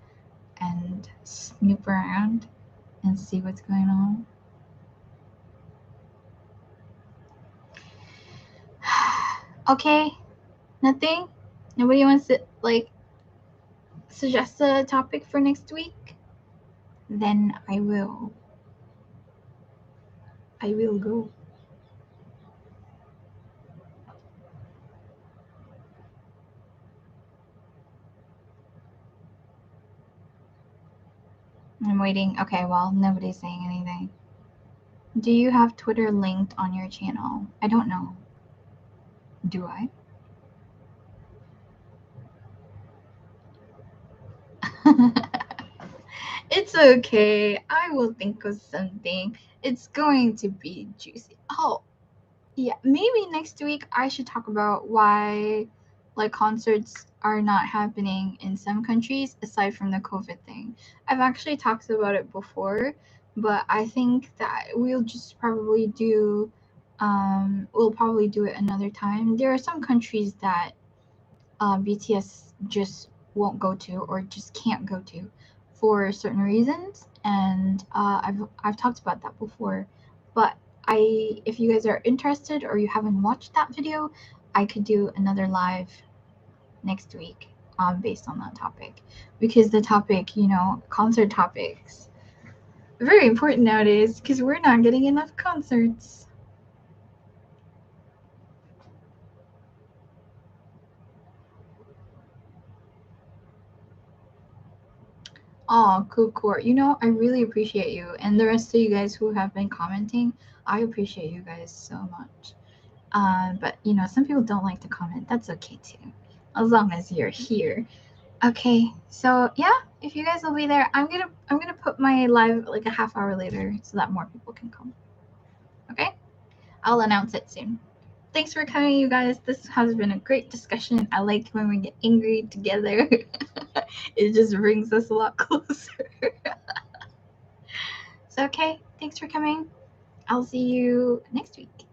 and snoop around and see what's going on. Okay, nothing? Nobody wants to like suggest a topic for next week? Then I will go. I'm waiting. Okay, well, nobody's saying anything. Do you have Twitter linked on your channel? I don't know. Do I? It's okay. I will think of something. It's going to be juicy. Oh, yeah. Maybe next week I should talk about why like concerts are not happening in some countries aside from the COVID thing. I've actually talked about it before, but I think that we'll probably do it another time. There are some countries that BTS just won't go to or just can't go to for certain reasons, and I've talked about that before. But if you guys are interested or you haven't watched that video, I could do another live next week based on that topic, because the topic, concert topics, very important nowadays because we're not getting enough concerts. Oh, cool, cool. I really appreciate you. And the rest of you guys who have been commenting, I appreciate you guys so much. But some people don't like to comment. That's okay too, as long as you're here. Okay, so yeah, if you guys will be there, I'm gonna put my live like a half hour later so that more people can come. Okay, I'll announce it soon. Thanks for coming, you guys. This has been a great discussion. I like when we get angry together. It just brings us a lot closer. So, okay, thanks for coming. I'll see you next week.